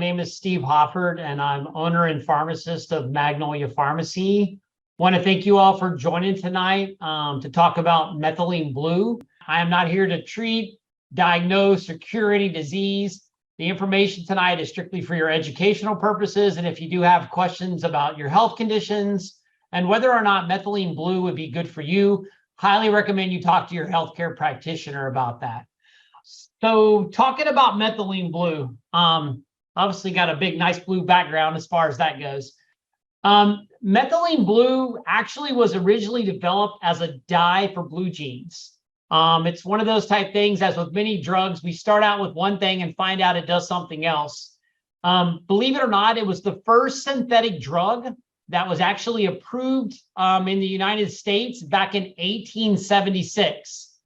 name is Steve Hofford, and I'm owner and pharmacist of Magnolia Pharmacy. Want to thank you all for joining tonight to talk about methylene blue. I am not here to treat, diagnose, or cure any disease. The information tonight is strictly for your educational purposes, and if you do have questions about your health conditions and whether or not methylene blue would be good for you, highly recommend you talk to your healthcare practitioner about that. So talking about methylene blue, obviously got a big, nice blue background as far as that goes. Methylene blue actually was originally developed as a dye for blue jeans. It's one of those type things, as with many drugs, we start out with one thing and find out it does something else. Believe it or not, it was the first synthetic drug that was actually approved in the United States back in 1876.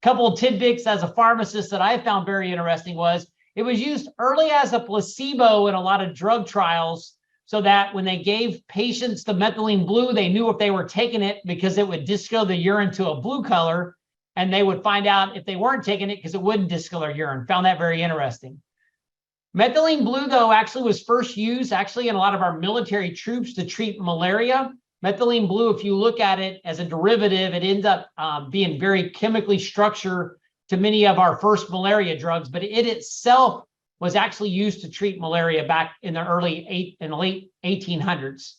Couple of tidbits as a pharmacist that I found very interesting was it was used early as a placebo in a lot of drug trials, so that when they gave patients the methylene blue, they knew if they were taking it because it would discolor the urine to a blue color, and they would find out if they weren't taking it because it wouldn't discolor urine. Found that very interesting. Methylene blue, though, actually was first used in a lot of our military troops to treat malaria. Methylene blue, if you look at it as a derivative, it ends up being very chemically structured to many of our first malaria drugs, but it itself was actually used to treat malaria back in the late 1800s.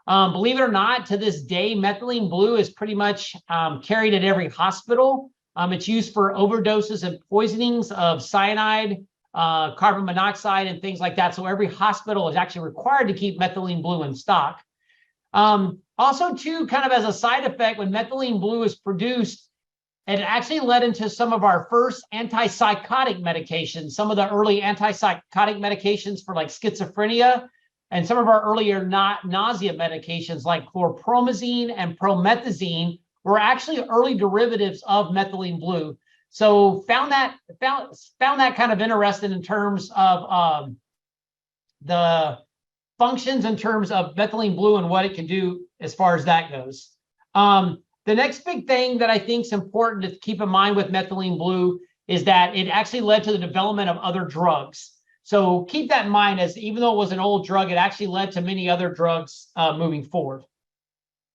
Believe it or not, to this day, methylene blue is pretty much carried at every hospital. It's used for overdoses and poisonings of cyanide, carbon monoxide, and things like that. So every hospital is actually required to keep methylene blue in stock. Also, too, kind of as a side effect, when methylene blue is produced, it actually led into some of our first antipsychotic medications, some of the early antipsychotic medications for like schizophrenia, and some of our earlier nausea medications like chlorpromazine and promethazine were actually early derivatives of methylene blue. So found that kind of interesting in terms of the functions in terms of methylene blue and what it can do as far as that goes. The next big thing that I think is important to keep in mind with methylene blue is that it actually led to the development of other drugs. So keep that in mind, as even though it was an old drug, it actually led to many other drugs moving forward.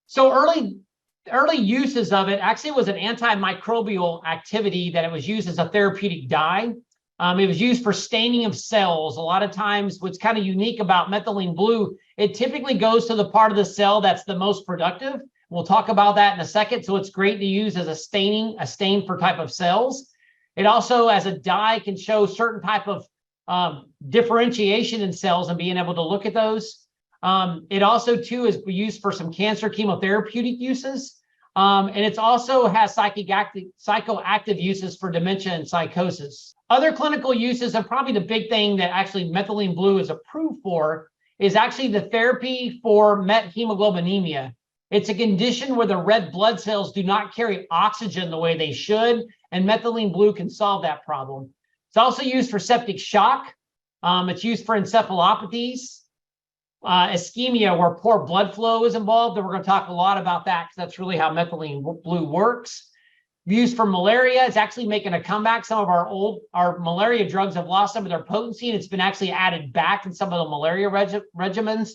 So early uses of it actually was an antimicrobial activity, that it was used as a therapeutic dye. It was used for staining of cells. A lot of times, what's kind of unique about methylene blue, it typically goes to the part of the cell that's the most productive. We'll talk about that in a second. So it's great to use as a stain for type of cells. It also, as a dye, can show certain type of differentiation in cells and being able to look at those. It also, too, is used for some cancer chemotherapeutic uses. And it also has psychoactive uses for dementia and psychosis. Other clinical uses, and probably the big thing that actually methylene blue is approved for, is actually the therapy for methemoglobinemia. It's a condition where the red blood cells do not carry oxygen the way they should, and methylene blue can solve that problem. It's also used for septic shock. It's used for encephalopathies, ischemia, where poor blood flow is involved, and we're going to talk a lot about that because that's really how methylene blue works. Used for malaria, it's actually making a comeback. Some of our malaria drugs have lost some of their potency, and it's been actually added back in some of the malaria regimens.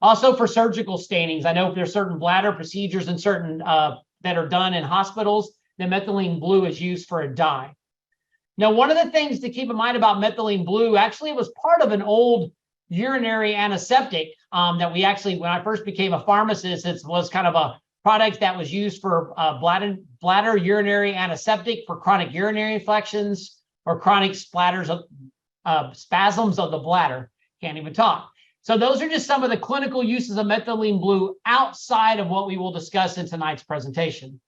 Also for surgical stainings, I know if there's certain bladder procedures and certain that are done in hospitals, then methylene blue is used for a dye. Now, one of the things to keep in mind about methylene blue, actually it was part of an old urinary antiseptic that we actually, when I first became a pharmacist, it was kind of a product that was used for bladder urinary antiseptic for chronic urinary infections or chronic spasms of the bladder. Can't even talk. So those are just some of the clinical uses of methylene blue outside of what we will discuss in tonight's presentation.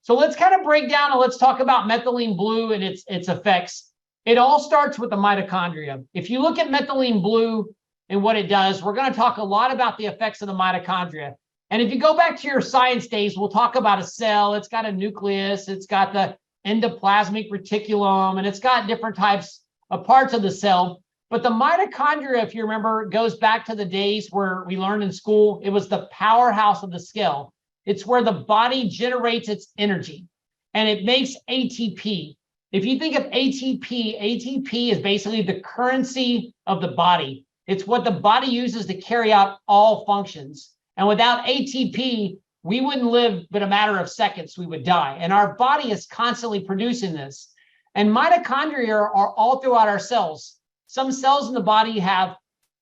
So let's kind of break down and let's talk about methylene blue and its effects. It all starts with the mitochondria. If you look at methylene blue and what it does, we're going to talk a lot about the effects of the mitochondria. And if you go back to your science days, we'll talk about a cell. It's got a nucleus, it's got the endoplasmic reticulum, and it's got different types of parts of the cell. But the mitochondria, if you remember, goes back to the days where we learned in school, it was the powerhouse of the cell. It's where the body generates its energy and it makes ATP. If you think of ATP is basically the currency of the body. It's what the body uses to carry out all functions. And without ATP, we wouldn't live but a matter of seconds, we would die. And our body is constantly producing this. And mitochondria are all throughout our cells. Some cells in the body have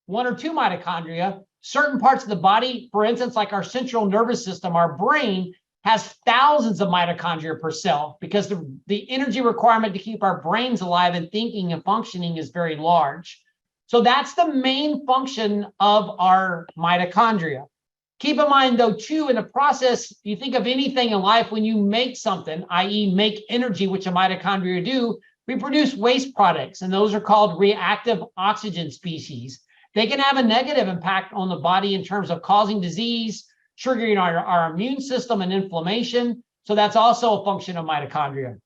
1 or 2 mitochondria. Certain parts of the body, for instance, like our central nervous system, our brain, has thousands of mitochondria per cell because the energy requirement to keep our brains alive and thinking and functioning is very large. So that's the main function of our mitochondria. Keep in mind, though, too, in the process, you think of anything in life, when you make something, i.e. make energy, which a mitochondria do, we produce waste products, and those are called reactive oxygen species. They can have a negative impact on the body in terms of causing disease, triggering our immune system and inflammation. So that's also a function of mitochondria.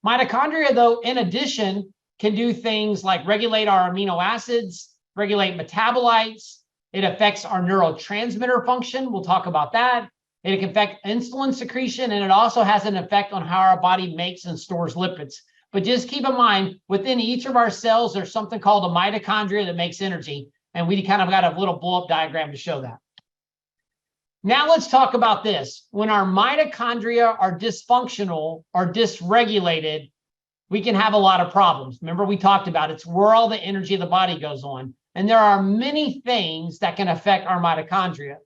Mitochondria, though, in addition, can do things like regulate our amino acids, regulate metabolites. It affects our neurotransmitter function. We'll talk about that. It can affect insulin secretion, and it also has an effect on how our body makes and stores lipids. But just keep in mind, within each of our cells, there's something called a mitochondria that makes energy. And we kind of got a little blow-up diagram to show that. Now let's talk about this. When our mitochondria are dysfunctional or dysregulated, we can have a lot of problems. Remember, we talked about it's where all the energy of the body goes on. And there are many things that can affect our mitochondria.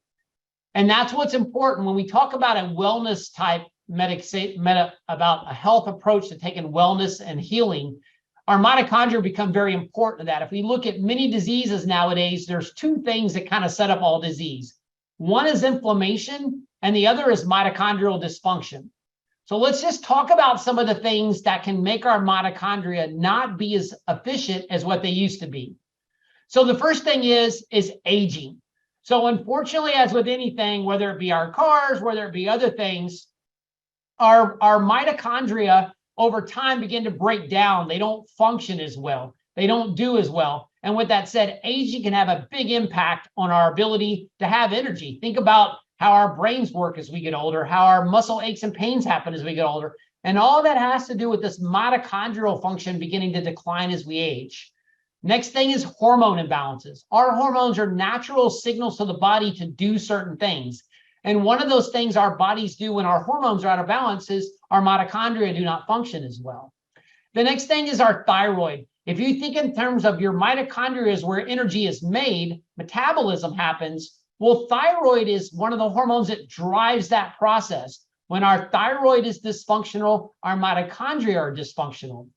And that's what's important when we talk about a wellness type about a health approach to taking wellness and healing. Our mitochondria become very important to that. If we look at many diseases nowadays, there's 2 things that kind of set up all disease. One is inflammation, and the other is mitochondrial dysfunction. So let's just talk about some of the things that can make our mitochondria not be as efficient as what they used to be. So the first thing is aging. So unfortunately, as with anything, whether it be our cars, whether it be other things, our mitochondria over time begin to break down. They don't function as well. They don't do as well. And with that said, aging can have a big impact on our ability to have energy. Think about how our brains work as we get older, how our muscle aches and pains happen as we get older. And all that has to do with this mitochondrial function beginning to decline as we age. Next thing is hormone imbalances. Our hormones are natural signals to the body to do certain things. And one of those things our bodies do when our hormones are out of balance is our mitochondria do not function as well. The next thing is our thyroid. If you think in terms of your mitochondria is where energy is made, metabolism happens. Well, thyroid is one of the hormones that drives that process. When our thyroid is dysfunctional, our mitochondria are dysfunctional.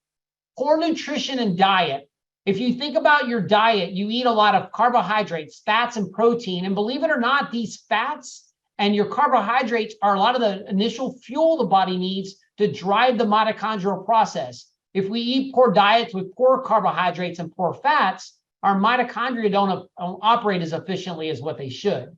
Poor nutrition and diet. If you think about your diet, you eat a lot of carbohydrates, fats, and protein. And believe it or not, these fats and your carbohydrates are a lot of the initial fuel the body needs to drive the mitochondrial process. If we eat poor diets with poor carbohydrates and poor fats, our mitochondria don't operate as efficiently as what they should.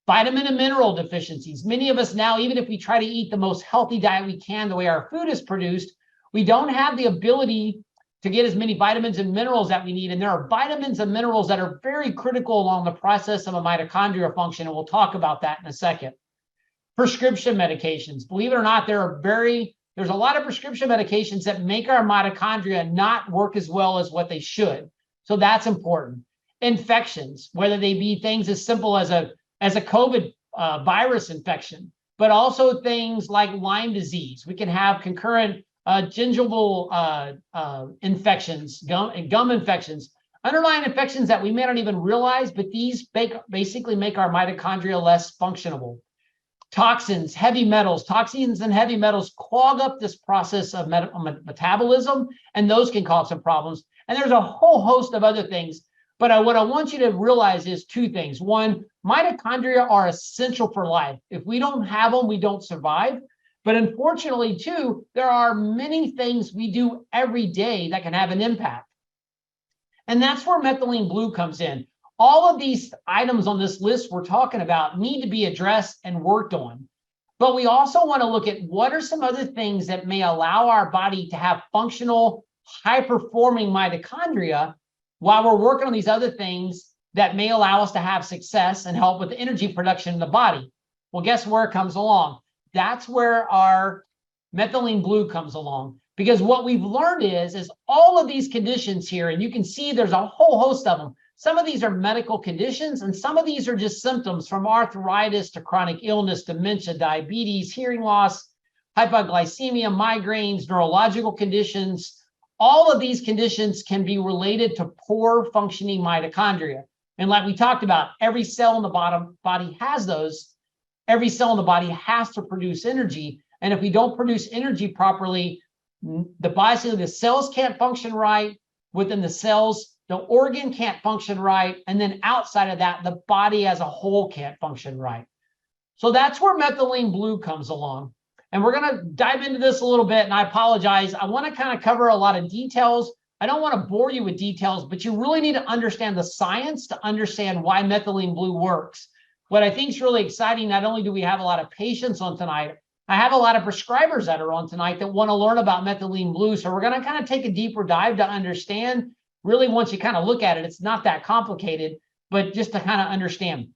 Vitamin and mineral deficiencies. Many of us now, even if we try to eat the most healthy diet we can, the way our food is produced, we don't have the ability to get as many vitamins and minerals that we need. And there are vitamins and minerals that are very critical along the process of a mitochondrial function. And we'll talk about that in a second. Prescription medications. Believe it or not, there's a lot of prescription medications that make our mitochondria not work as well as what they should. So that's important. Infections, whether they be things as simple as a COVID virus infection, but also things like Lyme disease. We can have concurrent gingival infections, gum infections, underlying infections that we may not even realize, but these basically make our mitochondria less functionable. Toxins, heavy metals, toxins and heavy metals clog up this process of metabolism, and those can cause some problems. And there's a whole host of other things. But what I want you to realize is 2 things. One, mitochondria are essential for life. If we don't have them, we don't survive. But unfortunately, too, there are many things we do every day that can have an impact. And that's where Methylene Blue comes in. All of these items on this list we're talking about need to be addressed and worked on. But we also want to look at what are some other things that may allow our body to have functional, high-performing mitochondria while we're working on these other things that may allow us to have success and help with the energy production in the body. Well, guess where it comes along? That's where our Methylene Blue comes along. Because what we've learned is all of these conditions here, and you can see there's a whole host of them. Some of these are medical conditions, and some of these are just symptoms, from arthritis to chronic illness, dementia, diabetes, hearing loss, hypoglycemia, migraines, neurological conditions. All of these conditions can be related to poor functioning mitochondria. And like we talked about, every cell in the body has those. Every cell in the body has to produce energy. And if we don't produce energy properly, basically the cells can't function right. Within the cells, the organ can't function right. And then outside of that, the body as a whole can't function right. So that's where Methylene Blue comes along. And we're going to dive into this a little bit. And I apologize. I want to kind of cover a lot of details. I don't want to bore you with details, but you really need to understand the science to understand why Methylene Blue works. What I think is really exciting, not only do we have a lot of patients on tonight, I have a lot of prescribers that are on tonight that want to learn about Methylene Blue. So we're going to kind of take a deeper dive to understand. Really, once you kind of look at it, it's not that complicated, but just to kind of understand.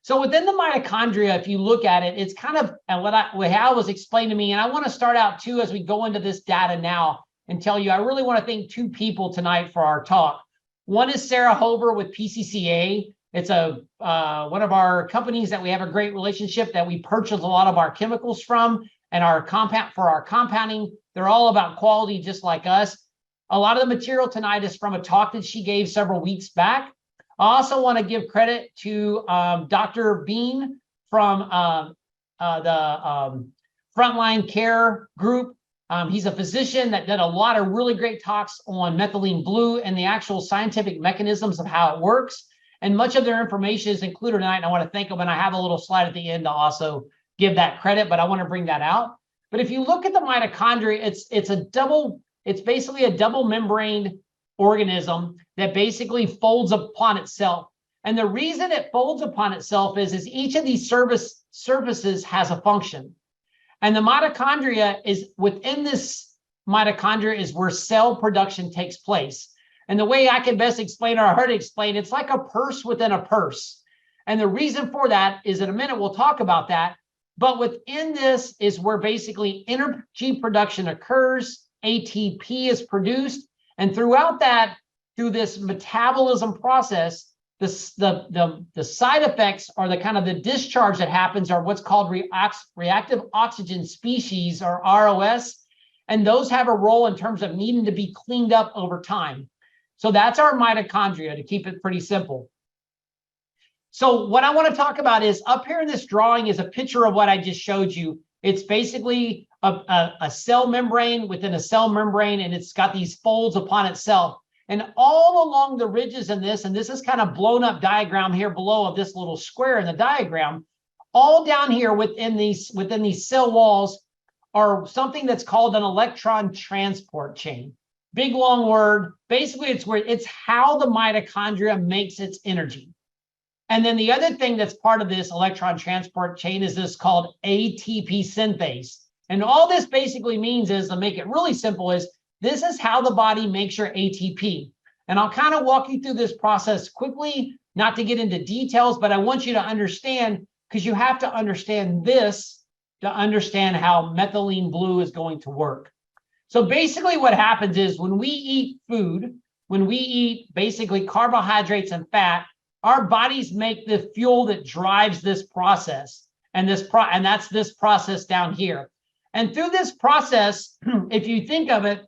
So within the mitochondria, if you look at it, it's kind of what Hal was explained to me. And I want to start out too, as we go into this data now, and tell you, I really want to thank two people tonight for our talk. One is Sarah Hover with PCCA. It's one of our companies that we have a great relationship, that we purchase a lot of our chemicals from, and our compounding. They're all about quality, just like us. A lot of the material tonight is from a talk that she gave several weeks back. I also want to give credit to Dr. Bean from the Frontline Care Group. He's a physician that did a lot of really great talks on Methylene Blue and the actual scientific mechanisms of how it works. And much of their information is included tonight. And I want to thank them. And I have a little slide at the end to also give that credit, but I want to bring that out. But if you look at the mitochondria, it's basically a double membraned organism that basically folds upon itself. And the reason it folds upon itself is each of these surfaces has a function. And the mitochondria is within this mitochondria is where cell production takes place. And the way I can best explain, or I heard it explained, it's like a purse within a purse. And the reason for that is, in a minute, we'll talk about that. But within this is where basically energy production occurs, ATP is produced, and throughout that, through this metabolism process, the side effects, or the kind of the discharge that happens, are what's called reactive oxygen species, or ROS, and those have a role in terms of needing to be cleaned up over time. So that's our mitochondria, to keep it pretty simple. So what I want to talk about is, up here in this drawing is a picture of what I just showed you. It's basically a cell membrane within a cell membrane, and it's got these folds upon itself. And all along the ridges in this, and this is kind of blown up diagram here below of this little square in the diagram, all down here within these cell walls are something that's called an electron transport chain. Big long word. Basically, it's how the mitochondria makes its energy. And then the other thing that's part of this electron transport chain is this called ATP synthase. And all this basically means is, to make it really simple, is this is how the body makes your ATP. And I'll kind of walk you through this process quickly, not to get into details, but I want you to understand, because you have to understand this to understand how Methylene Blue is going to work. So basically what happens is, when we eat food, when we eat basically carbohydrates and fat, our bodies make the fuel that drives this process. And that's this process down here. And through this process, if you think of it,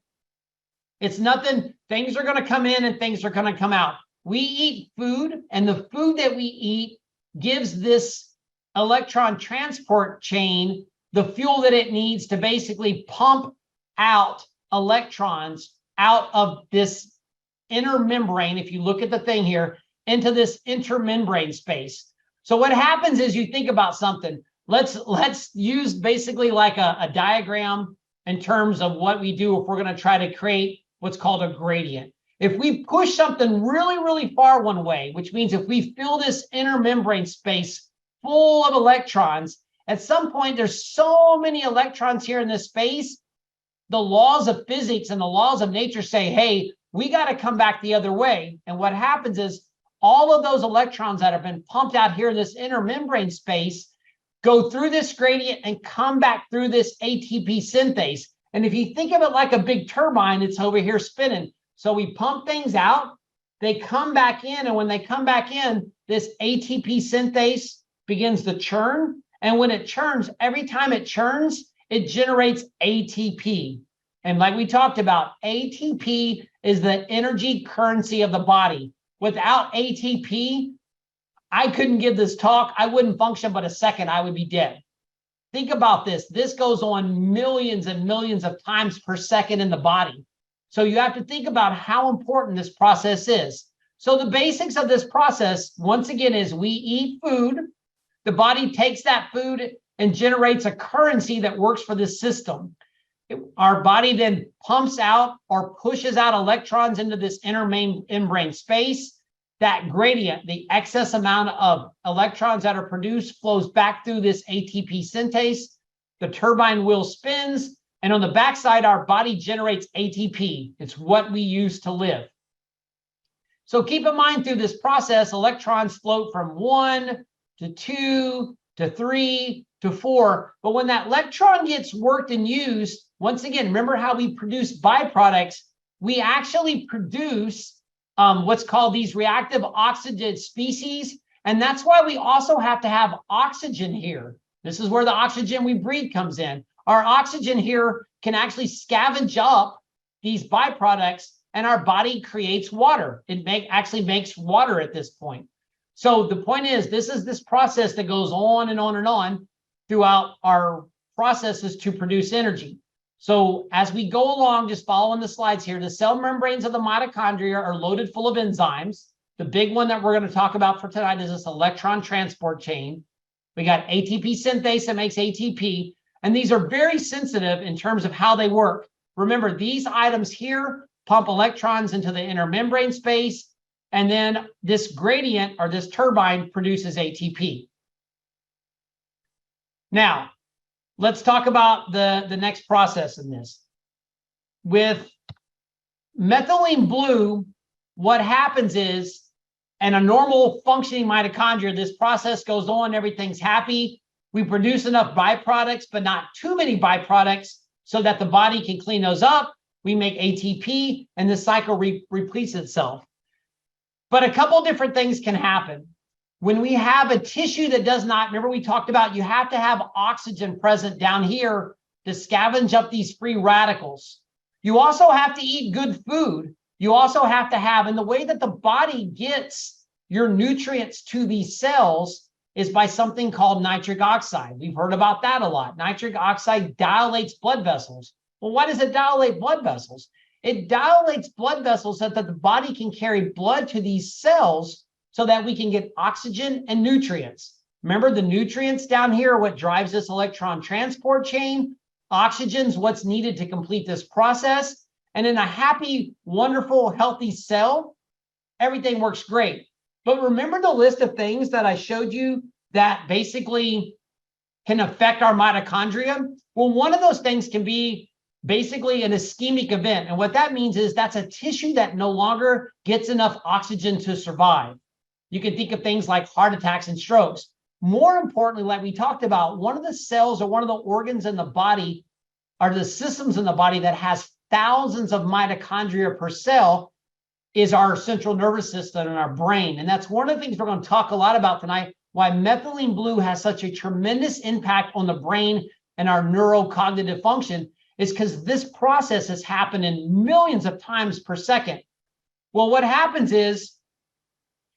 it's nothing. Things are going to come in and things are going to come out. We eat food, and the food that we eat gives this electron transport chain the fuel that it needs to basically pump out electrons out of this inner membrane, if you look at the thing here, into this intermembrane space. So what happens is, you think about something. Let's use basically like a diagram in terms of what we do if we're going to try to create what's called a gradient. If we push something really, really far one way, which means if we fill this inner membrane space full of electrons, at some point there's so many electrons here in this space, the laws of physics and the laws of nature say, hey, we got to come back the other way. And what happens is, all of those electrons that have been pumped out here in this inner membrane space go through this gradient and come back through this ATP synthase. And if you think of it like a big turbine, it's over here spinning. So we pump things out, they come back in, and when they come back in, this ATP synthase begins to churn. And when it churns, every time it churns, it generates ATP. And like we talked about, ATP is the energy currency of the body. Without ATP, I couldn't give this talk. I wouldn't function but a second. I would be dead. Think about this. This goes on millions and millions of times per second in the body. So you have to think about how important this process is. So the basics of this process, once again, is we eat food. The body takes that food and generates a currency that works for this system. Our body then pumps out or pushes out electrons into this inner membrane space. That gradient, the excess amount of electrons that are produced, flows back through this ATP synthase. The turbine wheel spins, and on the backside, our body generates ATP. It's what we use to live. So keep in mind, through this process, electrons float from 1 to 2 to 3 to 4. But when that electron gets worked and used, once again, remember how we produce byproducts? We actually produce what's called these reactive oxygen species. And that's why we also have to have oxygen here. This is where the oxygen we breathe comes in. Our oxygen here can actually scavenge up these byproducts, and our body creates water. It actually makes water at this point. So the point is, this is this process that goes on and on and on throughout our processes to produce energy. So as we go along, just following the slides here, the cell membranes of the mitochondria are loaded full of enzymes. The big one that we're going to talk about for tonight is this electron transport chain. We got ATP synthase that makes ATP, and these are very sensitive in terms of how they work. Remember, these items here pump electrons into the inner membrane space, and then this gradient or this turbine produces ATP. Now, let's talk about the next process in this. With methylene blue, what happens is, in a normal functioning mitochondria, this process goes on, everything's happy. We produce enough byproducts, but not too many byproducts so that the body can clean those up. We make ATP, and the cycle repeats itself. But a couple different things can happen. When we have a tissue that does not, remember we talked about you have to have oxygen present down here to scavenge up these free radicals. You also have to eat good food. You also have to have, and the way that the body gets your nutrients to these cells is by something called nitric oxide. We've heard about that a lot. Nitric oxide dilates blood vessels. Well, why does it dilate blood vessels? It dilates blood vessels so that the body can carry blood to these cells so that we can get oxygen and nutrients. Remember, the nutrients down here are what drives this electron transport chain. Oxygen's what's needed to complete this process. And in a happy, wonderful, healthy cell, everything works great. But remember the list of things that I showed you that basically can affect our mitochondria? Well, one of those things can be basically an ischemic event. And what that means is that's a tissue that no longer gets enough oxygen to survive. You can think of things like heart attacks and strokes. More importantly, like we talked about, one of the cells or one of the organs in the body are the systems in the body that has thousands of mitochondria per cell is our central nervous system and our brain. And that's one of the things we're going to talk a lot about tonight, why methylene blue has such a tremendous impact on the brain and our neurocognitive function is because this process has happened in millions of times per second. Well, what happens is,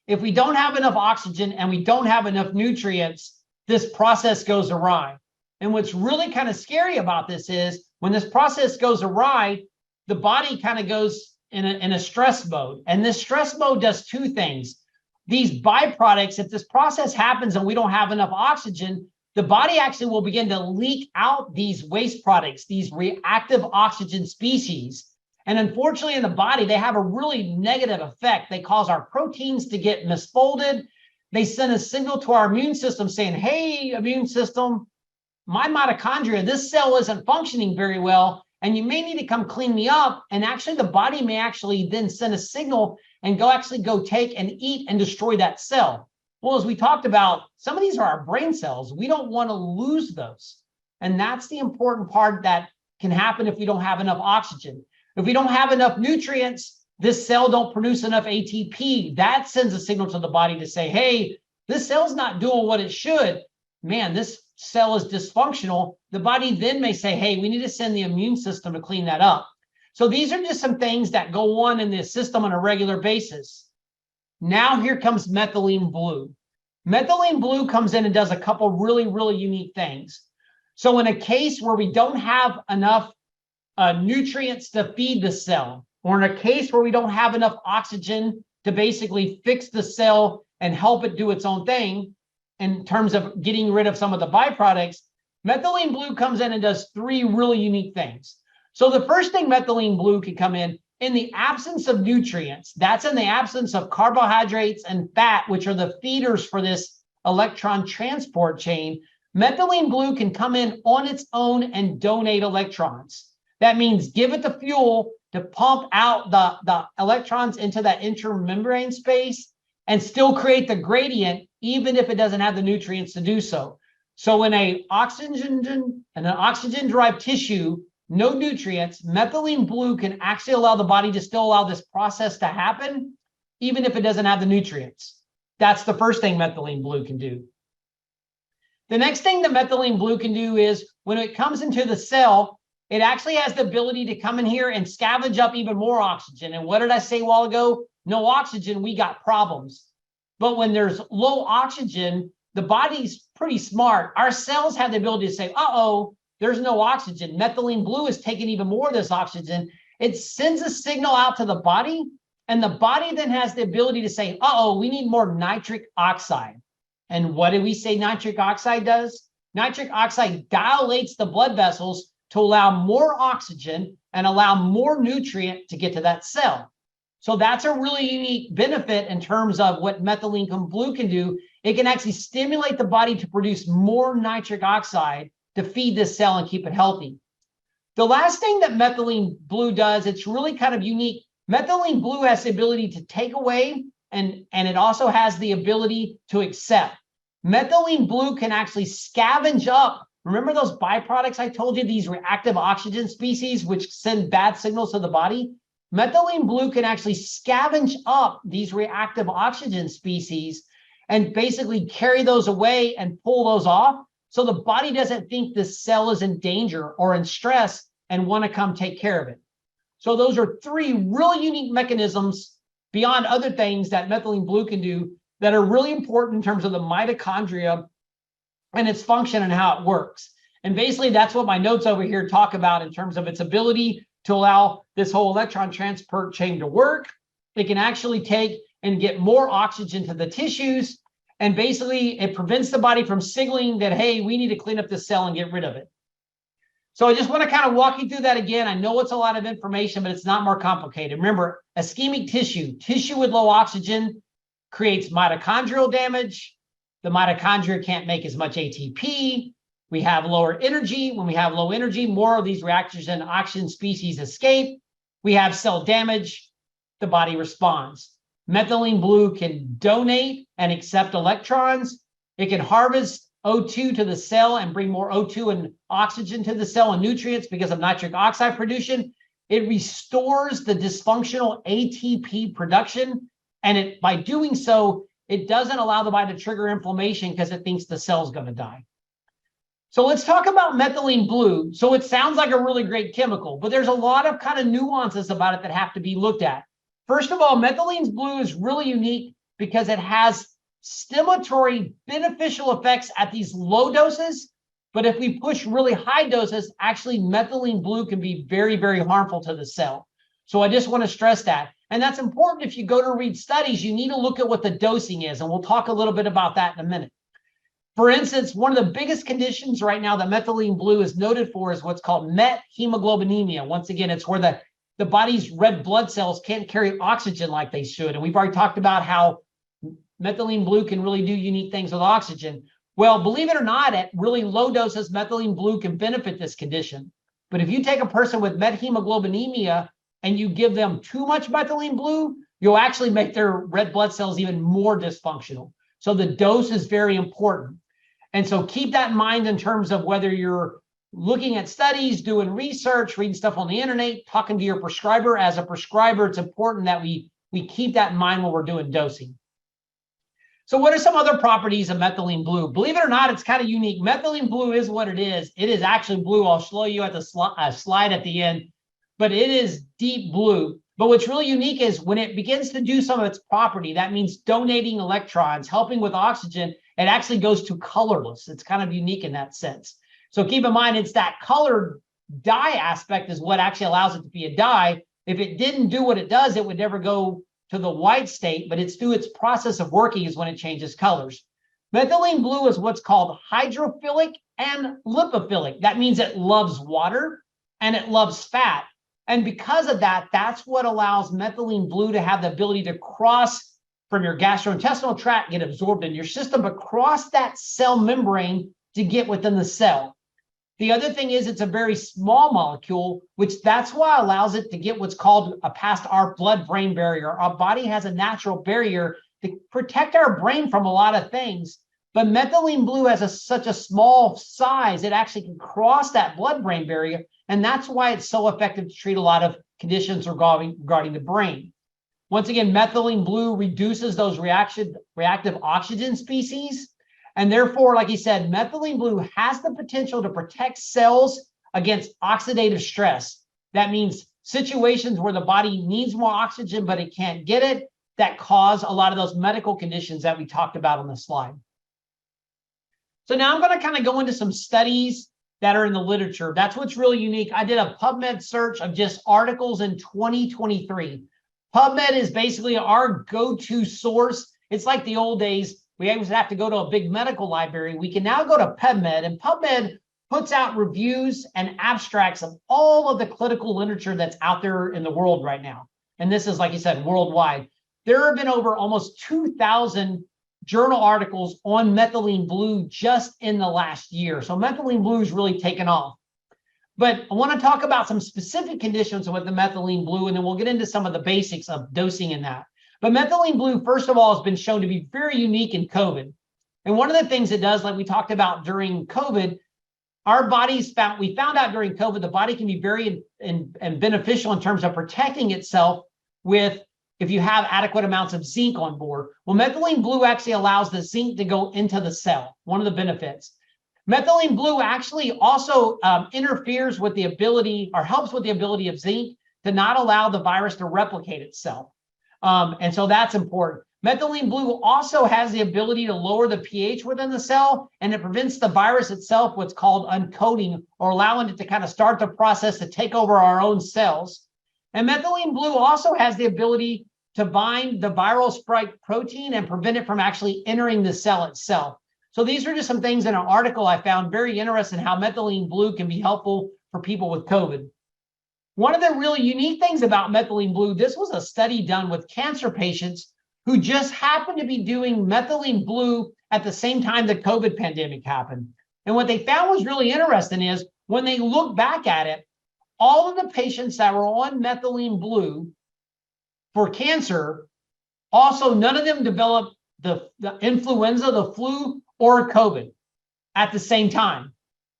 if we don't have enough oxygen and we don't have enough nutrients, this process goes awry. And what's really kind of scary about this is when this process goes awry, the body kind of goes in a stress mode. And this stress mode does two things. These byproducts, if this process happens and we don't have enough oxygen, the body actually will begin to leak out these waste products, these reactive oxygen species. And unfortunately, in the body, they have a really negative effect. They cause our proteins to get misfolded. They send a signal to our immune system saying, hey, immune system, my mitochondria, this cell isn't functioning very well, and you may need to come clean me up. And actually, the body may actually then send a signal and go take and eat and destroy that cell. Well, as we talked about, some of these are our brain cells. We don't want to lose those. And that's the important part, that can happen if we don't have enough oxygen. If we don't have enough nutrients, this cell don't produce enough ATP. That sends a signal to the body to say, hey, this cell's not doing what it should. Man, this cell is dysfunctional. The body then may say, hey, we need to send the immune system to clean that up. So these are just some things that go on in the system on a regular basis. Now here comes methylene blue. Methylene blue comes in and does a couple really, really unique things. So in a case where we don't have enough nutrients to feed the cell, or in a case where we don't have enough oxygen to basically fix the cell and help it do its own thing in terms of getting rid of some of the byproducts, methylene blue comes in and does three really unique things. So the first thing methylene blue can come in the absence of nutrients, that's in the absence of carbohydrates and fat, which are the feeders for this electron transport chain, methylene blue can come in on its own and donate electrons. That means give it the fuel to pump out the electrons into that intermembrane space and still create the gradient, even if it doesn't have the nutrients to do so. So in an oxygen-derived tissue, no nutrients, methylene blue can actually allow the body to still allow this process to happen, even if it doesn't have the nutrients. That's the first thing methylene blue can do. The next thing that methylene blue can do is when it comes into the cell, it actually has the ability to come in here and scavenge up even more oxygen. And what did I say a while ago? No oxygen, we got problems. But when there's low oxygen, the body's pretty smart. Our cells have the ability to say, uh-oh, there's no oxygen. Methylene blue is taking even more of this oxygen. It sends a signal out to the body, and the body then has the ability to say, uh-oh, we need more nitric oxide. And what do we say nitric oxide does? Nitric oxide dilates the blood vessels to allow more oxygen and allow more nutrient to get to that cell. So that's a really unique benefit in terms of what methylene blue can do. It can actually stimulate the body to produce more nitric oxide to feed this cell and keep it healthy. The last thing that methylene blue does, it's really kind of unique. Methylene blue has the ability to take away, and it also has the ability to accept. Methylene blue can actually scavenge up. Remember those byproducts I told you, these reactive oxygen species, which send bad signals to the body? Methylene blue can actually scavenge up these reactive oxygen species and basically carry those away and pull those off, so the body doesn't think the cell is in danger or in stress and want to come take care of it. So those are three really unique mechanisms beyond other things that methylene blue can do that are really important in terms of the mitochondria and its function and how it works. And basically that's what my notes over here talk about in terms of its ability to allow this whole electron transport chain to work. It can actually take and get more oxygen to the tissues. And basically, it prevents the body from signaling that, hey, we need to clean up this cell and get rid of it. So I just want to kind of walk you through that again. I know it's a lot of information, but it's not more complicated. Remember, ischemic tissue with low oxygen creates mitochondrial damage. The mitochondria can't make as much ATP. We have lower energy. When we have low energy, more of these reactors and oxygen species escape. We have cell damage. The body responds. Methylene blue can donate and accept electrons. It can harvest O2 to the cell and bring more O2 and oxygen to the cell and nutrients because of nitric oxide production. It restores the dysfunctional ATP production. And by doing so, it doesn't allow the body to trigger inflammation because it thinks the cell's going to die. So let's talk about methylene blue. So it sounds like a really great chemical, but there's a lot of kind of nuances about it that have to be looked at. First of all, methylene blue is really unique because it has stimulatory beneficial effects at these low doses. But if we push really high doses, actually methylene blue can be very, very harmful to the cell. So I just want to stress that. And that's important. If you go to read studies, you need to look at what the dosing is. And we'll talk a little bit about that in a minute. For instance, one of the biggest conditions right now that methylene blue is noted for is what's called methemoglobinemia. Once again, it's where the body's red blood cells can't carry oxygen like they should. And we've already talked about how methylene blue can really do unique things with oxygen. Well, believe it or not, at really low doses, methylene blue can benefit this condition. But if you take a person with methemoglobinemia and you give them too much methylene blue, you'll actually make their red blood cells even more dysfunctional. So the dose is very important. And so keep that in mind in terms of whether you're looking at studies, doing research, reading stuff on the internet, talking to your prescriber. As a prescriber, it's important that we keep that in mind when we're doing dosing. So what are some other properties of methylene blue? Believe it or not, it's kind of unique. Methylene blue is what it is. It is actually blue. I'll show you at the slide at the end, but it is deep blue. But what's really unique is when it begins to do some of its property, that means donating electrons, helping with oxygen, it actually goes to colorless. It's kind of unique in that sense. So keep in mind, it's that colored dye aspect is what actually allows it to be a dye. If it didn't do what it does, it would never go to the white state, but it's through its process of working is when it changes colors. Methylene blue is what's called hydrophilic and lipophilic. That means it loves water and it loves fat. And because of that, that's what allows methylene blue to have the ability to cross from your gastrointestinal tract, get absorbed in your system, but cross that cell membrane to get within the cell. The other thing is it's a very small molecule, which that's why allows it to get what's called past our blood-brain barrier. Our body has a natural barrier to protect our brain from a lot of things. But methylene blue has such a small size, it actually can cross that blood-brain barrier. And that's why it's so effective to treat a lot of conditions regarding the brain. Once again, methylene blue reduces those reactive oxygen species. And therefore, like he said, methylene blue has the potential to protect cells against oxidative stress. That means situations where the body needs more oxygen, but it can't get it, that cause a lot of those medical conditions that we talked about on the slide. So now I'm going to kind of go into some studies that are in the literature. That's what's really unique. I did a PubMed search of just articles in 2023. PubMed is basically our go-to source. It's like the old days. We always have to go to a big medical library. We can now go to PubMed, and PubMed puts out reviews and abstracts of all of the clinical literature that's out there in the world right now. And this is, like you said, worldwide. There have been over almost 2,000 journal articles on methylene blue just in the last year. So methylene blue is really taken off. But I want to talk about some specific conditions with the methylene blue, and then we'll get into some of the basics of dosing in that. But methylene blue, first of all, has been shown to be very unique in COVID. And one of the things it does, like we talked about during COVID, our bodies we found out during COVID, the body can be very and beneficial in terms of protecting itself with if you have adequate amounts of zinc on board. Well, methylene blue actually allows the zinc to go into the cell, one of the benefits. Methylene blue actually also interferes with the ability or helps with the ability of zinc to not allow the virus to replicate itself. And so that's important. Methylene blue also has the ability to lower the pH within the cell, and it prevents the virus itself, what's called uncoating, or allowing it to kind of start the process to take over our own cells. And methylene blue also has the ability to bind the viral spike protein and prevent it from actually entering the cell itself. So these are just some things in an article I found very interesting, how methylene blue can be helpful for people with COVID. One of the really unique things about methylene blue, this was a study done with cancer patients who just happened to be doing methylene blue at the same time the COVID pandemic happened. And what they found was really interesting is when they look back at it, all of the patients that were on methylene blue for cancer, also none of them developed the influenza, the flu, or COVID at the same time,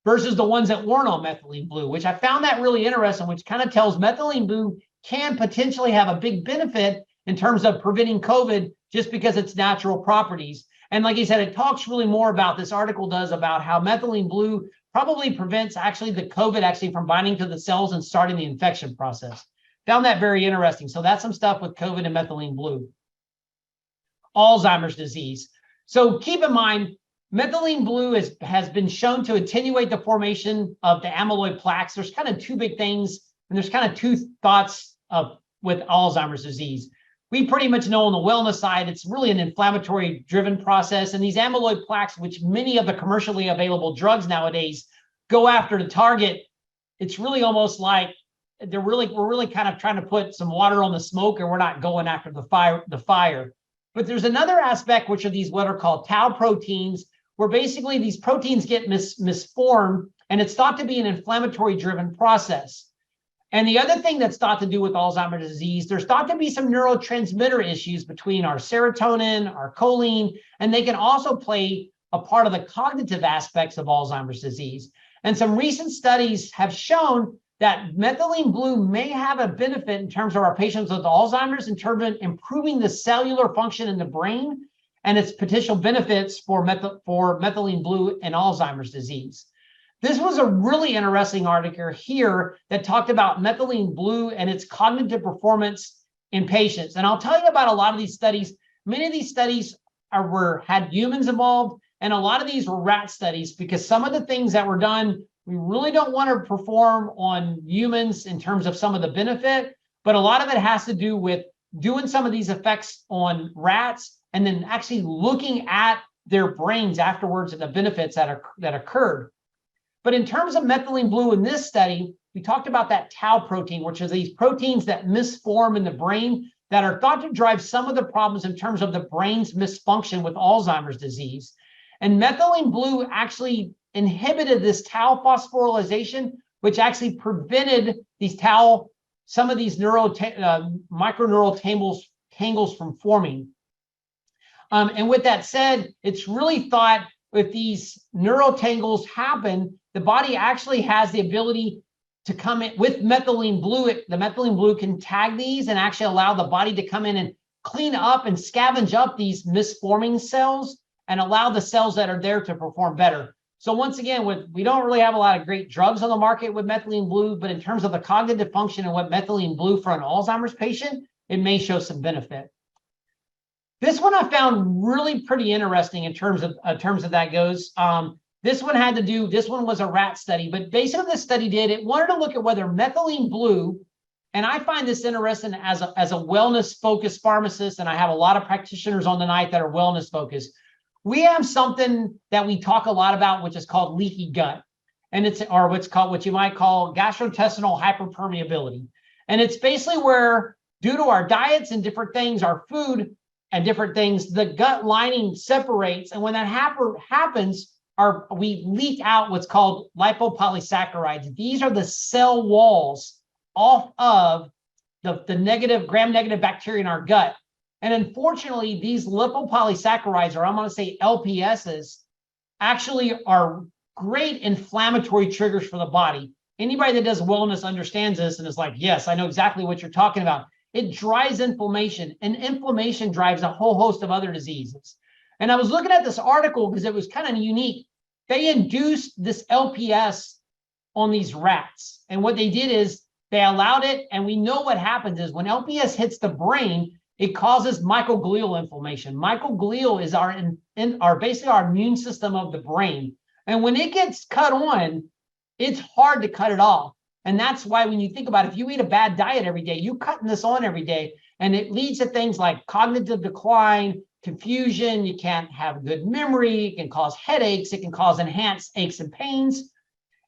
versus the ones that weren't on methylene blue, which I found that really interesting, which kind of tells methylene blue can potentially have a big benefit in terms of preventing COVID just because it's natural properties. And like he said, it talks really more about, this article does, about how methylene blue probably prevents actually the COVID actually from binding to the cells and starting the infection process. Found that very interesting. So that's some stuff with COVID and methylene blue. Alzheimer's disease. So keep in mind, methylene blue has been shown to attenuate the formation of the amyloid plaques. There's kind of two big things, and there's kind of two thoughts with Alzheimer's disease. We pretty much know on the wellness side, it's really an inflammatory driven process. And these amyloid plaques, which many of the commercially available drugs nowadays go after to target, it's really almost like we're really kind of trying to put some water on the smoke, and we're not going after the fire. But there's another aspect, which are these what are called tau proteins, where basically these proteins get misformed, and it's thought to be an inflammatory driven process. And the other thing that's thought to do with Alzheimer's disease, there's thought to be some neurotransmitter issues between our serotonin, our choline, and they can also play a part of the cognitive aspects of Alzheimer's disease. And some recent studies have shown that methylene blue may have a benefit in terms of our patients with Alzheimer's, in terms of improving the cellular function in the brain and its potential benefits for methylene blue and Alzheimer's disease. This was a really interesting article here that talked about methylene blue and its cognitive performance in patients. And I'll tell you about a lot of these studies. Many of these studies had humans involved, and a lot of these were rat studies, because some of the things that were done, we really don't want to perform on humans in terms of some of the benefit, but a lot of it has to do with doing some of these effects on rats and then actually looking at their brains afterwards and the benefits that occurred. But in terms of methylene blue in this study, we talked about that tau protein, which is these proteins that misform in the brain that are thought to drive some of the problems in terms of the brain's misfunction with Alzheimer's disease. And methylene blue actually inhibited this tau phosphorylation, which actually prevented these some of these microneural tangles from forming. And with that said, it's really thought if these neural tangles happen, the body actually has the ability to come in with methylene blue. The methylene blue can tag these and actually allow the body to come in and clean up and scavenge up these misforming cells and allow the cells that are there to perform better. So once again, we don't really have a lot of great drugs on the market with methylene blue, but in terms of the cognitive function and what methylene blue for an Alzheimer's patient, it may show some benefit. This one I found really pretty interesting in terms of that goes. This one was a rat study, but basically this study it wanted to look at whether methylene blue, and I find this interesting as a wellness focused pharmacist, and I have a lot of practitioners on the night that are wellness focused. We have something that we talk a lot about, which is called leaky gut, and what you might call gastrointestinal hyperpermeability. And it's basically where, due to our diets and different things, our food and different things, the gut lining separates, and when that happens, we leak out what's called lipopolysaccharides. These are the cell walls off of the gram-negative bacteria in our gut. And unfortunately, these lipopolysaccharides, or I'm going to say LPSs, actually are great inflammatory triggers for the body. Anybody that does wellness understands this and is like, yes, I know exactly what you're talking about. It drives inflammation, and inflammation drives a whole host of other diseases. And I was looking at this article because it was kind of unique. They induced this LPS on these rats. And what they did is they allowed it, and we know what happens is when LPS hits the brain, it causes microglial inflammation. Microglial is basically our immune system of the brain. And when it gets cut on, it's hard to cut it off. And that's why when you think about it, if you eat a bad diet every day, you're cutting this on every day, and it leads to things like cognitive decline, confusion. You can't have good memory. It can cause headaches. It can cause enhanced aches and pains.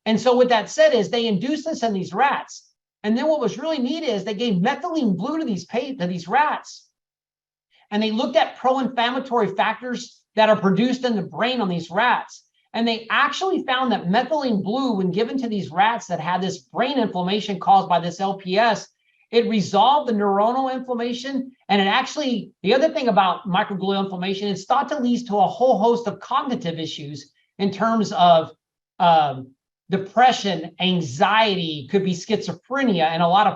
And so what that said is they induced this in these rats. And then what was really neat is they gave methylene blue to these rats. And they looked at pro-inflammatory factors that are produced in the brain on these rats. And they actually found that methylene blue, when given to these rats that had this brain inflammation caused by this LPS, it resolved the neuronal inflammation. And it actually, the other thing about microglial inflammation, it's thought to lead to a whole host of cognitive issues in terms of depression, anxiety, could be schizophrenia, and a lot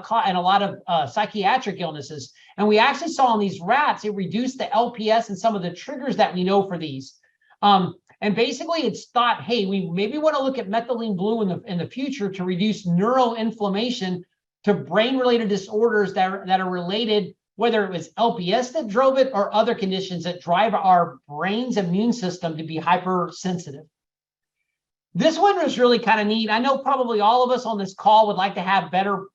of psychiatric illnesses. And we actually saw in these rats, it reduced the LPS and some of the triggers that we know for these. And basically, it's thought, hey, we maybe want to look at methylene blue in the future to reduce neural inflammation to brain-related disorders that are related, whether it was LPS that drove it or other conditions that drive our brain's immune system to be hypersensitive. This one was really kind of neat. I know probably all of us on this call would like to have better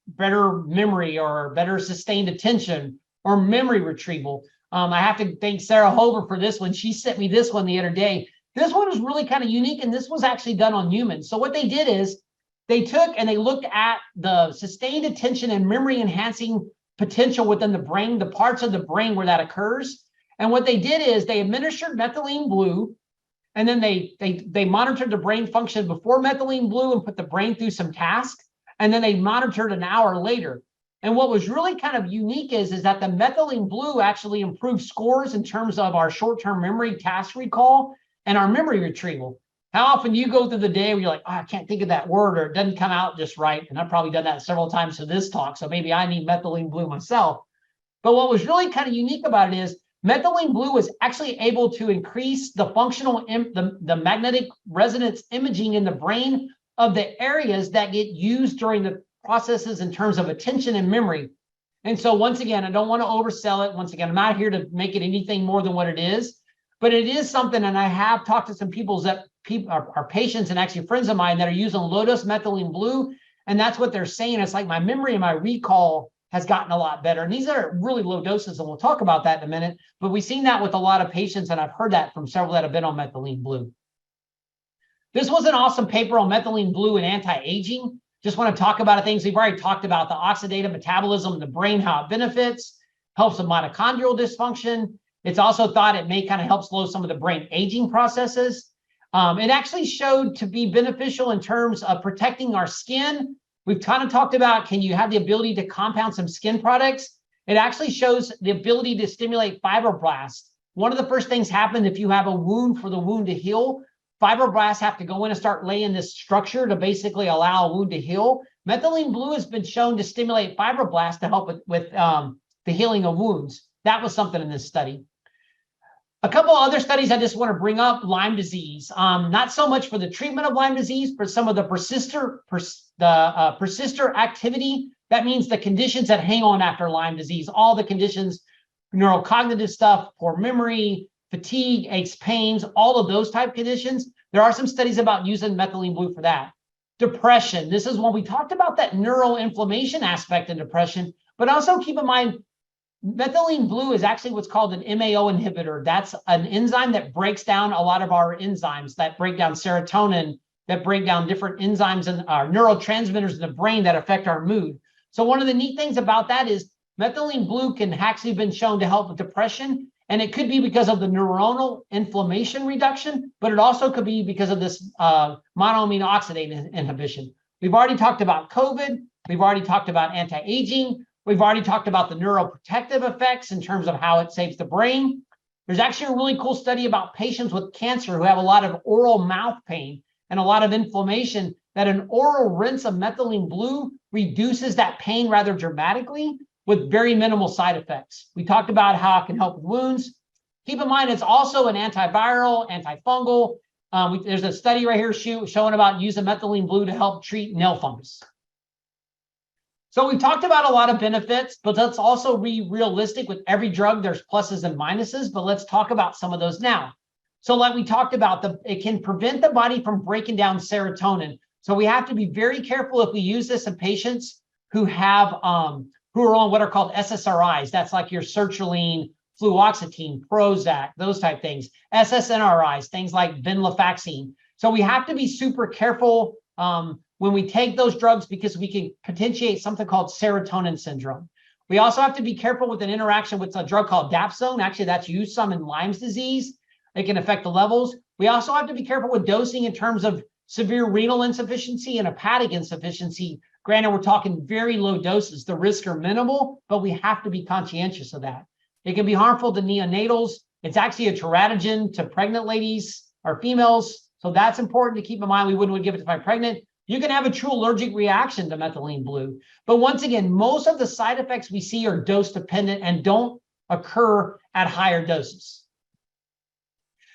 memory or better sustained attention or memory retrieval. I have to thank Sarah Hover for this one. She sent me this one the other day. This one was really kind of unique, and this was actually done on humans. So what they did is they took and they looked at the sustained attention and memory enhancing potential within the brain, the parts of the brain where that occurs. And what they did is they administered methylene blue, and then they monitored the brain function before methylene blue and put the brain through some tasks. And then they monitored an hour later. And what was really kind of unique is that the methylene blue actually improved scores in terms of our short-term memory task recall and our memory retrieval. How often do you go through the day where you're like, oh, I can't think of that word, or it doesn't come out just right? And I've probably done that several times for this talk, so maybe I need methylene blue myself. But what was really kind of unique about it is methylene blue was actually able to increase the functional, the magnetic resonance imaging in the brain of the areas that get used during the processes in terms of attention and memory. And so once again, I don't want to oversell it. Once again, I'm not here to make it anything more than what it is, but it is something. And I have talked to some people that are patients and actually friends of mine that are using low-dose methylene blue. And that's what they're saying. It's like my memory and my recall has gotten a lot better. And these are really low doses, and we'll talk about that in a minute. But we've seen that with a lot of patients, and I've heard that from several that have been on methylene blue. This was an awesome paper on methylene blue and anti-aging. Just want to talk about things we've already talked about: the oxidative metabolism in the brain, how it benefits, helps with mitochondrial dysfunction. It's also thought it may kind of help slow some of the brain aging processes. It actually showed to be beneficial in terms of protecting our skin. We've kind of talked about, can you have the ability to compound some skin products? It actually shows the ability to stimulate fibroblasts. One of the first things happen if you have a wound, for the wound to heal, fibroblasts have to go in and start laying this structure to basically allow a wound to heal. Methylene blue has been shown to stimulate fibroblasts to help with the healing of wounds. That was something in this study. A couple other studies I just want to bring up: Lyme disease. Not so much for the treatment of Lyme disease, but some of the persister activity. That means the conditions that hang on after Lyme disease, all the conditions, neurocognitive stuff, poor memory, fatigue, aches, pains, all of those type conditions. There are some studies about using methylene blue for that. Depression. This is when we talked about that neuroinflammation aspect in depression, but also keep in mind, methylene blue is actually what's called an MAO inhibitor. That's an enzyme that breaks down a lot of our enzymes that break down serotonin, that break down different enzymes and our neurotransmitters in the brain that affect our mood. So one of the neat things about that is methylene blue can actually been shown to help with depression. And it could be because of the neuronal inflammation reduction, but it also could be because of this monoamine oxidase inhibition. We've already talked about COVID. We've already talked about anti-aging. We've already talked about the neuroprotective effects in terms of how it saves the brain. There's actually a really cool study about patients with cancer who have a lot of oral mouth pain and a lot of inflammation, that an oral rinse of methylene blue reduces that pain rather dramatically with very minimal side effects. We talked about how it can help with wounds. Keep in mind, it's also an antiviral, antifungal. There's a study right here showing about using methylene blue to help treat nail fungus. So we've talked about a lot of benefits, but let's also be realistic. With every drug, there's pluses and minuses, but let's talk about some of those now. So like we talked about, it can prevent the body from breaking down serotonin. So we have to be very careful if we use this in patients who have who are on what are called SSRIs. That's like your sertraline, fluoxetine, Prozac, those type things. SSNRIs, things like venlafaxine. So we have to be super careful when we take those drugs, because we can potentiate something called serotonin syndrome. We also have to be careful with an interaction with a drug called dapsone. Actually, that's used some in Lyme's disease. It can affect the levels. We also have to be careful with dosing in terms of severe renal insufficiency and hepatic insufficiency. Granted, we're talking very low doses. The risks are minimal, but we have to be conscientious of that. It can be harmful to neonatals. It's actually a teratogen to pregnant ladies or females. So that's important to keep in mind. We wouldn't give it to my pregnant. You can have a true allergic reaction to methylene blue. But once again, most of the side effects we see are dose dependent and don't occur at higher doses.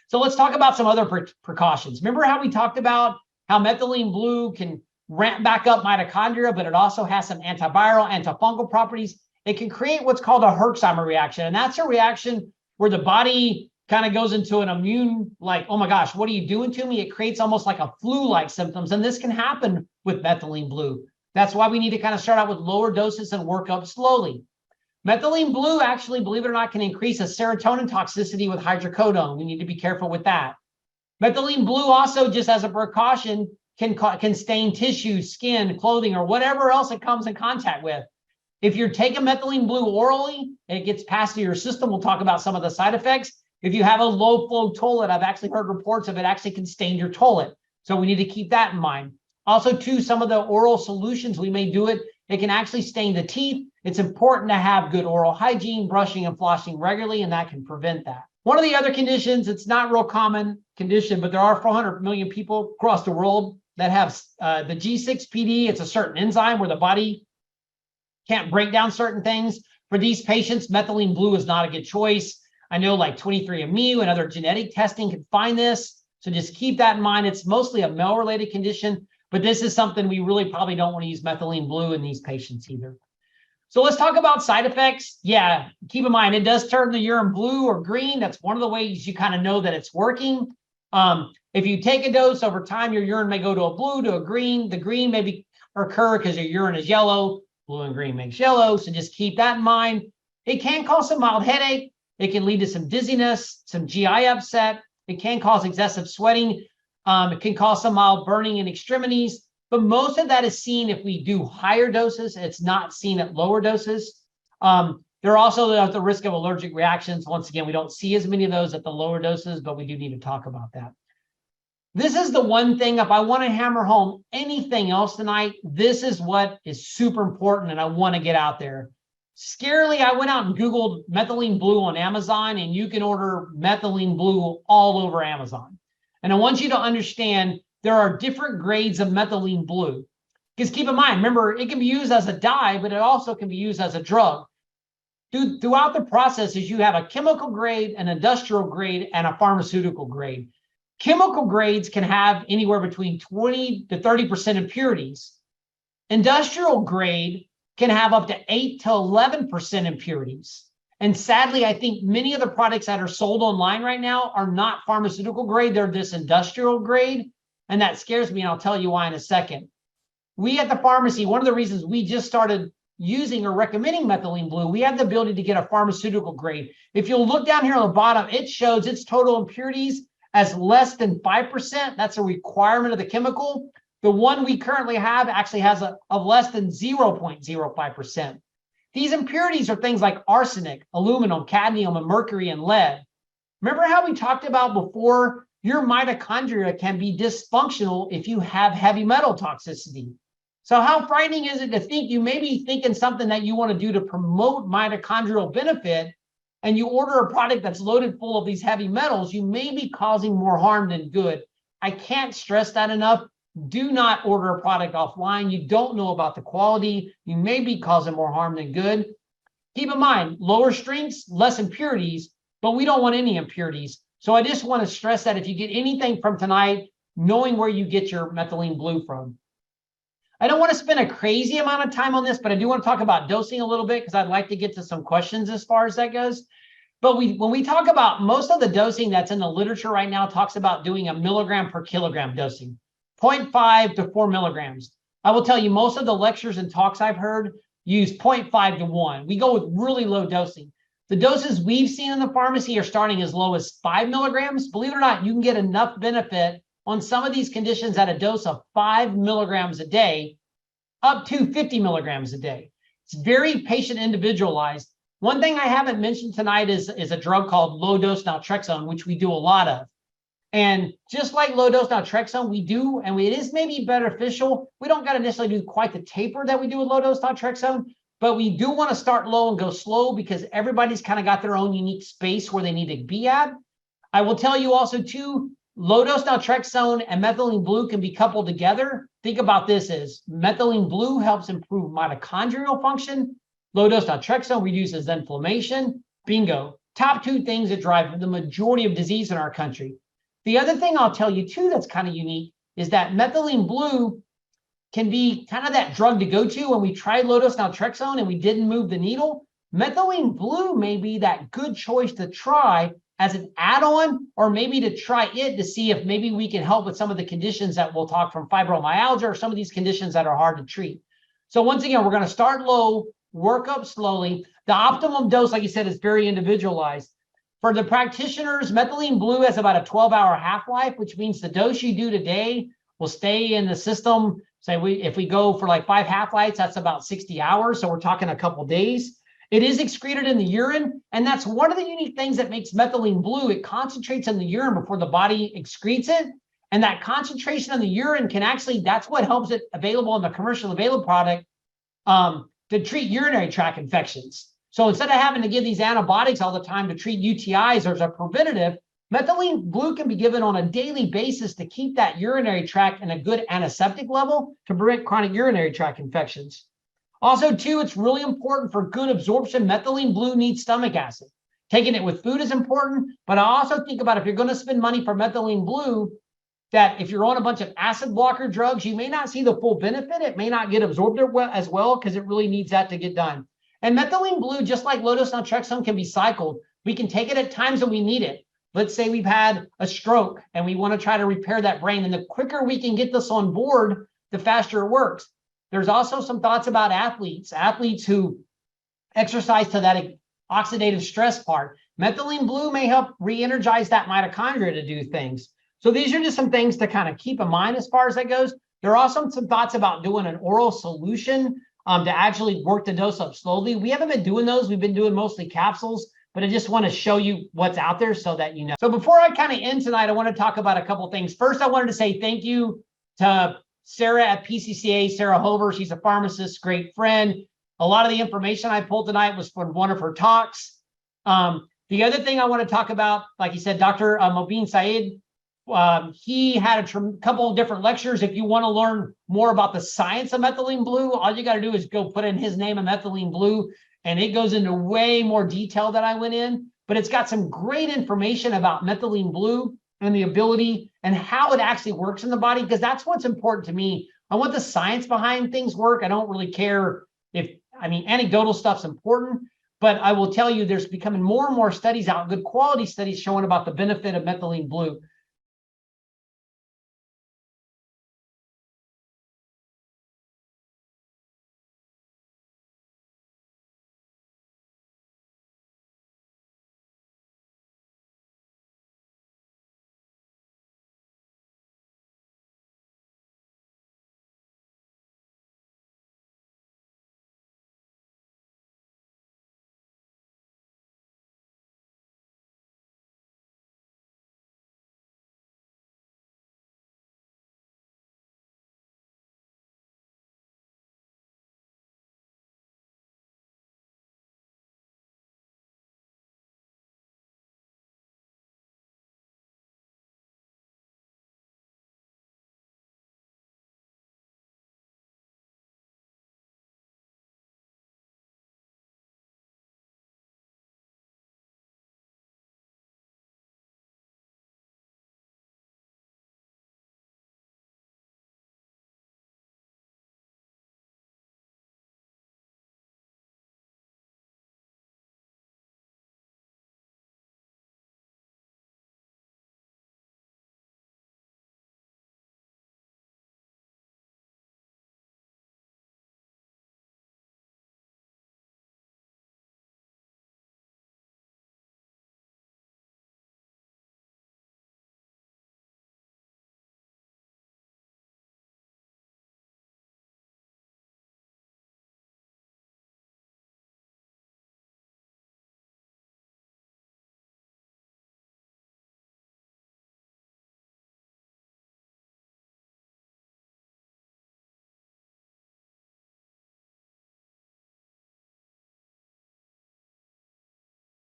So let's talk about some other precautions. Remember how we talked about how methylene blue can ramp back up mitochondria, but it also has some antiviral, antifungal properties. It can create what's called a Herxheimer reaction. And that's a reaction where the body kind of goes into an immune, like, oh my gosh, what are you doing to me? It creates almost like a flu-like symptoms. And this can happen with methylene blue. That's why we need to kind of start out with lower doses and work up slowly. Methylene blue, actually, believe it or not, can increase a serotonin toxicity with hydrocodone. We need to be careful with that. Methylene blue also, just as a precaution, can stain tissue, skin, clothing, or whatever else it comes in contact with. If you're taking methylene blue orally, it gets passed to your system. We'll talk about some of the side effects. If you have a low flow toilet, I've actually heard reports of it actually can stain your toilet. So we need to keep that in mind. Also, too, some of the oral solutions, we may do it. It can actually stain the teeth. It's important to have good oral hygiene, brushing and flossing regularly, and that can prevent that. One of the other conditions, it's not real common condition, but there are 400 million people across the world that have the G6PD. It's a certain enzyme where the body can't break down certain things. For these patients, methylene blue is not a good choice. I know like 23andMe and other genetic testing can find this. So just keep that in mind. It's mostly a male-related condition, but this is something we really probably don't want to use methylene blue in these patients either. So let's talk about side effects. Yeah, keep in mind, it does turn the urine blue or green. That's one of the ways you kind of know that it's working. If you take a dose over time, your urine may go to a blue, to a green. The green may occur because your urine is yellow. Blue and green makes yellow. So just keep that in mind. It can cause some mild headache. It can lead to some dizziness, some GI upset. It can cause excessive sweating. It can cause some mild burning in extremities. But most of that is seen if we do higher doses. It's not seen at lower doses. There are also the risk of allergic reactions. Once again, we don't see as many of those at the lower doses, but we do need to talk about that. This is the one thing, if I want to hammer home anything else tonight, this is what is super important and I want to get out there. Scarily, I went out and Googled methylene blue on Amazon, and you can order methylene blue all over Amazon. And I want you to understand there are different grades of methylene blue. Because keep in mind, remember, it can be used as a dye, but it also can be used as a drug. Throughout the processes, you have a chemical grade, an industrial grade, and a pharmaceutical grade. Chemical grades can have anywhere between 20 to 30% impurities. Industrial grade can have up to 8 to 11% impurities. And sadly, I think many of the products that are sold online right now are not pharmaceutical grade. They're this industrial grade. And that scares me, and I'll tell you why in a second. We at the pharmacy, one of the reasons we just started using or recommending methylene blue, we have the ability to get a pharmaceutical grade. If you'll look down here on the bottom, it shows its total impurities as less than 5%. That's a requirement of the chemical. The one we currently have actually has of less than 0.05%. These impurities are things like arsenic, aluminum, cadmium, and mercury, and lead. Remember how we talked about before? Your mitochondria can be dysfunctional if you have heavy metal toxicity. So how frightening is it to think you may be thinking something that you want to do to promote mitochondrial benefit, and you order a product that's loaded full of these heavy metals, you may be causing more harm than good. I can't stress that enough. Do not order a product offline. You don't know about the quality. You may be causing more harm than good. Keep in mind, lower strengths, less impurities, but we don't want any impurities. So I just want to stress that if you get anything from tonight, knowing where you get your methylene blue from. I don't want to spend a crazy amount of time on this, but I do want to talk about dosing a little bit because I'd like to get to some questions as far as that goes. But when we talk about most of the dosing that's in the literature right now talks about doing a milligram per kilogram dosing, 0.5 to 4 milligrams. I will tell you, most of the lectures and talks I've heard use 0.5 to 1. We go with really low dosing. The doses we've seen in the pharmacy are starting as low as 5 milligrams. Believe it or not, you can get enough benefit on some of these conditions at a dose of 5 milligrams a day, up to 50 milligrams a day. It's very patient individualized. One thing I haven't mentioned tonight is a drug called low-dose naltrexone, which we do a lot of. And just like low-dose naltrexone, we do, and it is maybe beneficial. We don't got to necessarily do quite the taper that we do with low-dose naltrexone, but we do want to start low and go slow because everybody's kind of got their own unique space where they need to be at. I will tell you also too, low-dose naltrexone and methylene blue can be coupled together. Think about this as methylene blue helps improve mitochondrial function. Low-dose naltrexone reduces inflammation. Bingo. Top two things that drive the majority of disease in our country. The other thing I'll tell you too that's kind of unique is that methylene blue can be kind of that drug to go to when we tried low-dose naltrexone and we didn't move the needle. Methylene blue may be that good choice to try as an add-on, or maybe to try it to see if maybe we can help with some of the conditions that we'll talk from fibromyalgia or some of these conditions that are hard to treat. So once again, we're going to start low, work up slowly. The optimum dose, like you said, is very individualized. For the practitioners, methylene blue has about a 12-hour half-life, which means the dose you do today will stay in the system. Say if we go for like 5 half-lives, that's about 60 hours. So we're talking a couple days. It is excreted in the urine. And that's one of the unique things that makes methylene blue. It concentrates in the urine before the body excretes it. And that concentration in the urine can actually, that's what helps it available in the commercially available product to treat urinary tract infections. So instead of having to give these antibiotics all the time to treat UTIs or as a preventative, methylene blue can be given on a daily basis to keep that urinary tract in a good antiseptic level to prevent chronic urinary tract infections. Also, too, it's really important for good absorption. Methylene blue needs stomach acid. Taking it with food is important, but I also think about if you're going to spend money for methylene blue, that if you're on a bunch of acid blocker drugs, you may not see the full benefit. It may not get absorbed as well because it really needs that to get done. And methylene blue, just like low-dose naltrexone, can be cycled. We can take it at times when we need it. Let's say we've had a stroke and we want to try to repair that brain. And the quicker we can get this on board, the faster it works. There's also some thoughts about athletes who exercise to that oxidative stress part. Methylene blue may help re-energize that mitochondria to do things. So these are just some things to kind of keep in mind as far as that goes. There are also some thoughts about doing an oral solution to actually work the dose up slowly. We haven't been doing those. We've been doing mostly capsules, but I just want to show you what's out there so that you know. So before I kind of end tonight, I want to talk about a couple things. First, I wanted to say thank you to Sarah at PCCA, Sarah Hover. She's a pharmacist, great friend. A lot of the information I pulled tonight was from one of her talks. The other thing I want to talk about, like you said, Dr. Mobeen Saeed, he had a couple of different lectures. If you want to learn more about the science of methylene blue, all you got to do is go put in his name of methylene blue, and it goes into way more detail than I went in. But it's got some great information about methylene blue and the ability and how it actually works in the body, because that's what's important to me. I want the science behind things work. I don't really care anecdotal stuff's important, but I will tell you there's becoming more and more studies out, good quality studies showing about the benefit of methylene blue.